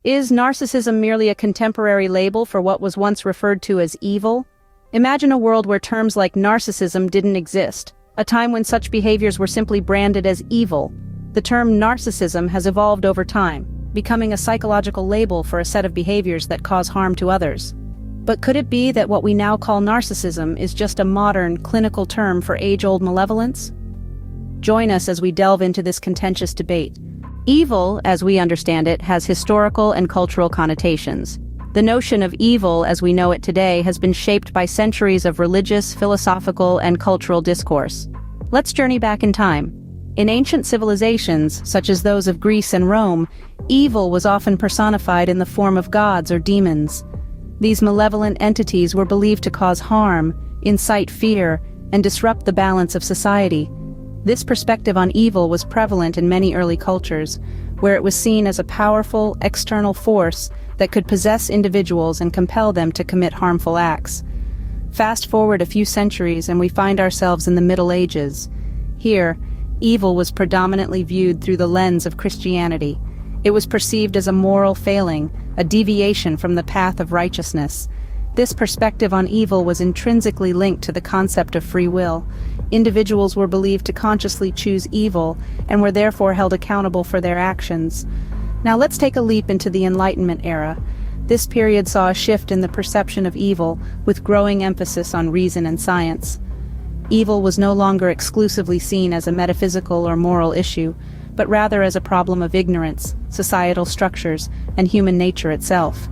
Is narcissism merely a contemporary label for what was once referred to as evil? Imagine a world where terms like narcissism didn't exist, a time when such behaviors were simply branded as evil. The term narcissism has evolved over time, becoming a psychological label for a set of behaviors that cause harm to others. But could it be that what we now call narcissism is just a modern, clinical term for age-old malevolence? Join us as we delve into this contentious debate. Evil, as we understand it, has historical and cultural connotations. The notion of evil as we know it today has been shaped by centuries of religious, philosophical, and cultural discourse. Let's journey back in time. In ancient civilizations, such as those of Greece and Rome, evil was often personified in the form of gods or demons. These malevolent entities were believed to cause harm, incite fear, and disrupt the balance of society. This perspective on evil was prevalent in many early cultures, where it was seen as a powerful, external force that could possess individuals and compel them to commit harmful acts. Fast forward a few centuries and we find ourselves in the Middle Ages. Here, evil was predominantly viewed through the lens of Christianity. It was perceived as a moral failing, a deviation from the path of righteousness. This perspective on evil was intrinsically linked to the concept of free will. Individuals were believed to consciously choose evil and were therefore held accountable for their actions. Now let's take a leap into the Enlightenment era. This period saw a shift in the perception of evil, with growing emphasis on reason and science. Evil was no longer exclusively seen as a metaphysical or moral issue, but rather as a problem of ignorance, societal structures, and human nature itself.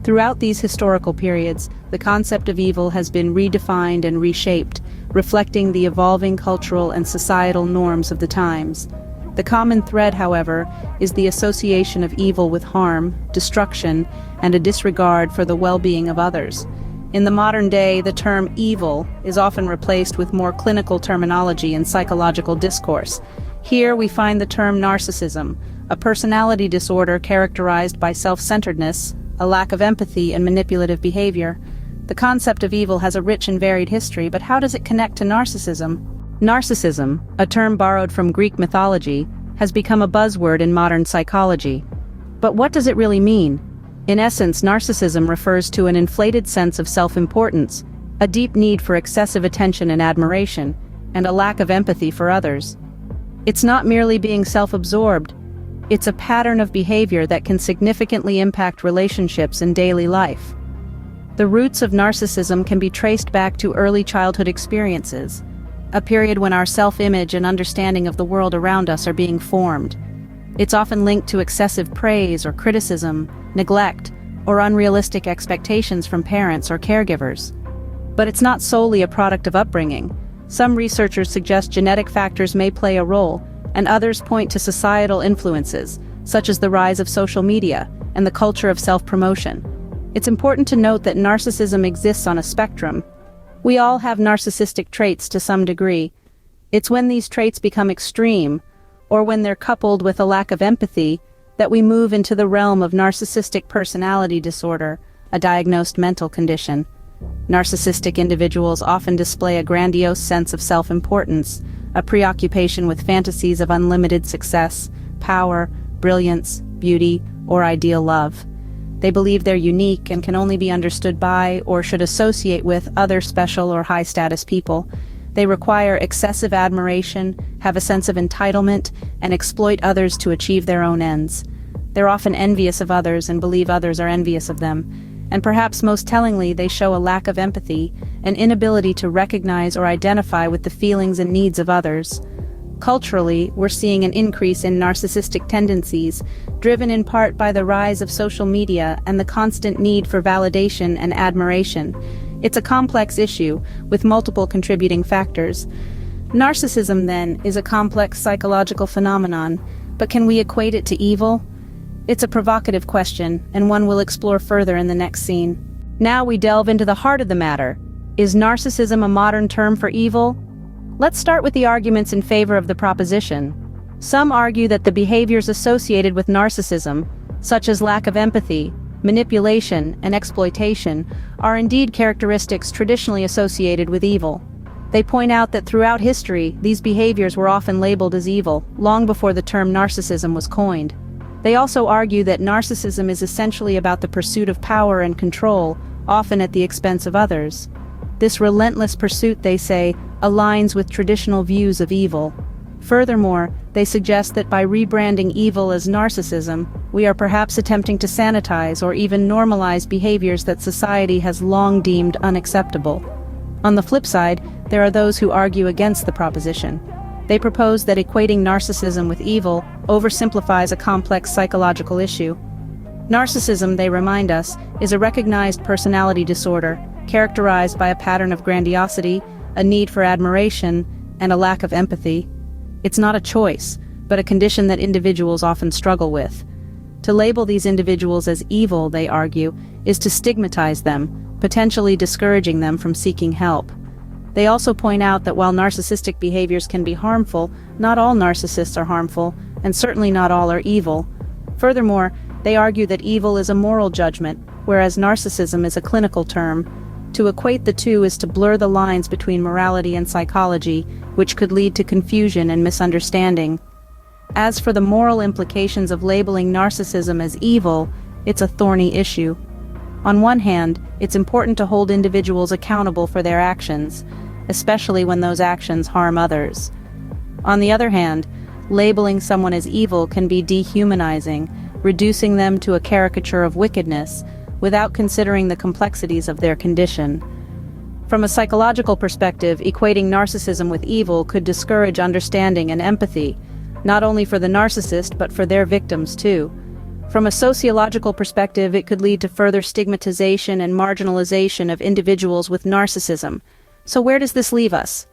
Throughout these historical periods, the concept of evil has been redefined and reshaped, reflecting the evolving cultural and societal norms of the times. The common thread, however, is the association of evil with harm, destruction, and a disregard for the well-being of others. In the modern day, the term evil is often replaced with more clinical terminology in psychological discourse. Here we find the term narcissism, a personality disorder characterized by self-centeredness, a lack of empathy, and manipulative behavior. The concept of evil has a rich and varied history, but how does it connect to narcissism? Narcissism, a term borrowed from Greek mythology, has become a buzzword in modern psychology. But what does it really mean? In essence, narcissism refers to an inflated sense of self-importance, a deep need for excessive attention and admiration, and a lack of empathy for others. It's not merely being self-absorbed. It's a pattern of behavior that can significantly impact relationships and daily life. The roots of narcissism can be traced back to early childhood experiences, a period when our self-image and understanding of the world around us are being formed. It's often linked to excessive praise or criticism, neglect, or unrealistic expectations from parents or caregivers. But it's not solely a product of upbringing. Some researchers suggest genetic factors may play a role, and others point to societal influences, such as the rise of social media and the culture of self-promotion. It's important to note that narcissism exists on a spectrum. We all have narcissistic traits to some degree. It's when these traits become extreme, or when they're coupled with a lack of empathy, that we move into the realm of narcissistic personality disorder, a diagnosed mental condition. Narcissistic individuals often display a grandiose sense of self-importance, a preoccupation with fantasies of unlimited success, power, brilliance, beauty, or ideal love. They believe they're unique and can only be understood by or should associate with other special or high-status people. They require excessive admiration, have a sense of entitlement, and exploit others to achieve their own ends. They're often envious of others and believe others are envious of them. And perhaps most tellingly, they show a lack of empathy, an inability to recognize or identify with the feelings and needs of others. Culturally, we're seeing an increase in narcissistic tendencies, driven in part by the rise of social media and the constant need for validation and admiration. It's a complex issue, with multiple contributing factors. Narcissism, then, is a complex psychological phenomenon, but can we equate it to evil? It's a provocative question, and one we'll explore further in the next scene. Now we delve into the heart of the matter. Is narcissism a modern term for evil? Let's start with the arguments in favor of the proposition. Some argue that the behaviors associated with narcissism, such as lack of empathy, manipulation, and exploitation, are indeed characteristics traditionally associated with evil. They point out that throughout history, these behaviors were often labeled as evil, long before the term narcissism was coined. They also argue that narcissism is essentially about the pursuit of power and control, often at the expense of others. This relentless pursuit, they say, aligns with traditional views of evil. Furthermore, they suggest that by rebranding evil as narcissism, we are perhaps attempting to sanitize or even normalize behaviors that society has long deemed unacceptable. On the flip side, there are those who argue against the proposition. They propose that equating narcissism with evil oversimplifies a complex psychological issue. Narcissism, they remind us, is a recognized personality disorder, characterized by a pattern of grandiosity, a need for admiration, and a lack of empathy. It's not a choice, but a condition that individuals often struggle with. To label these individuals as evil, they argue, is to stigmatize them, potentially discouraging them from seeking help. They also point out that while narcissistic behaviors can be harmful, not all narcissists are harmful, and certainly not all are evil. Furthermore, they argue that evil is a moral judgment, whereas narcissism is a clinical term. To equate the two is to blur the lines between morality and psychology, which could lead to confusion and misunderstanding. As for the moral implications of labeling narcissism as evil, it's a thorny issue. On one hand, it's important to hold individuals accountable for their actions, especially when those actions harm others. On the other hand, labeling someone as evil can be dehumanizing, reducing them to a caricature of wickedness, without considering the complexities of their condition. From a psychological perspective, equating narcissism with evil could discourage understanding and empathy, not only for the narcissist but for their victims too. From a sociological perspective, it could lead to further stigmatization and marginalization of individuals with narcissism. So where does this leave us?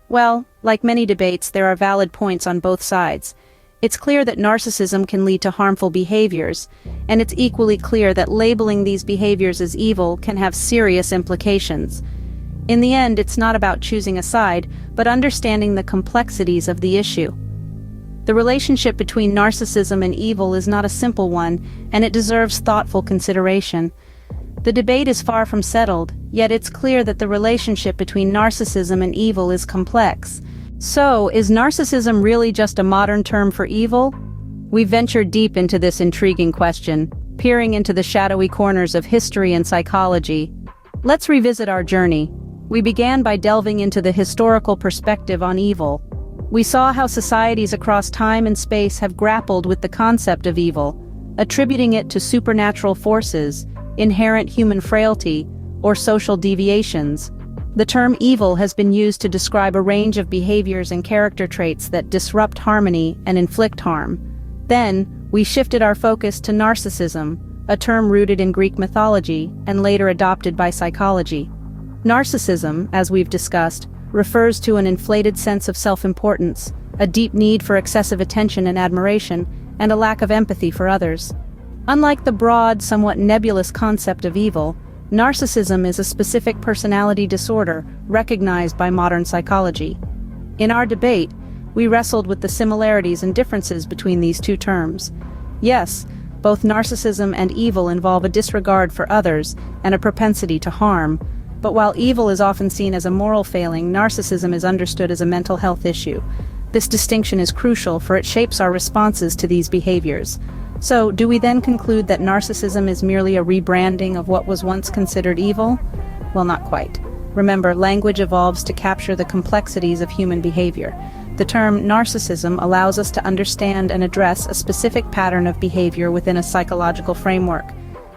Well, like many debates, there are valid points on both sides. It's clear that narcissism can lead to harmful behaviors, and it's equally clear that labeling these behaviors as evil can have serious implications. In the end, it's not about choosing a side, but understanding the complexities of the issue. The relationship between narcissism and evil is not a simple one, and it deserves thoughtful consideration. The debate is far from settled, yet it's clear that the relationship between narcissism and evil is complex. So, is narcissism really just a modern term for evil? We venture deep into this intriguing question, peering into the shadowy corners of history and psychology. Let's revisit our journey. We began by delving into the historical perspective on evil. We saw how societies across time and space have grappled with the concept of evil, attributing it to supernatural forces, inherent human frailty, or social deviations. The term evil has been used to describe a range of behaviors and character traits that disrupt harmony and inflict harm. Then, we shifted our focus to narcissism, a term rooted in Greek mythology and later adopted by psychology. Narcissism, as we've discussed, refers to an inflated sense of self-importance, a deep need for excessive attention and admiration, and a lack of empathy for others. Unlike the broad, somewhat nebulous concept of evil, narcissism is a specific personality disorder recognized by modern psychology. In our debate, we wrestled with the similarities and differences between these two terms. Yes, both narcissism and evil involve a disregard for others and a propensity to harm, but while evil is often seen as a moral failing, narcissism is understood as a mental health issue. This distinction is crucial, for it shapes our responses to these behaviors. So, do we then conclude that narcissism is merely a rebranding of what was once considered evil? Well, not quite. Remember, language evolves to capture the complexities of human behavior. The term narcissism allows us to understand and address a specific pattern of behavior within a psychological framework.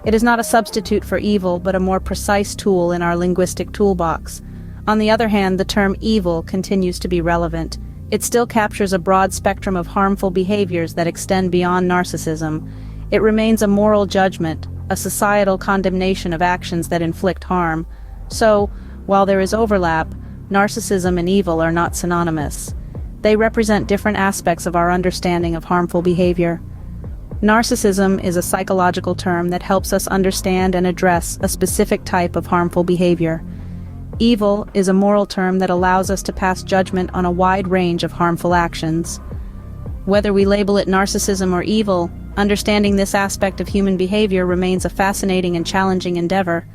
It is not a substitute for evil, but a more precise tool in our linguistic toolbox. On the other hand, the term evil continues to be relevant. It still captures a broad spectrum of harmful behaviors that extend beyond narcissism. It remains a moral judgment, a societal condemnation of actions that inflict harm. So, while there is overlap, narcissism and evil are not synonymous. They represent different aspects of our understanding of harmful behavior. Narcissism is a psychological term that helps us understand and address a specific type of harmful behavior. Evil is a moral term that allows us to pass judgment on a wide range of harmful actions. Whether we label it narcissism or evil, understanding this aspect of human behavior remains a fascinating and challenging endeavor.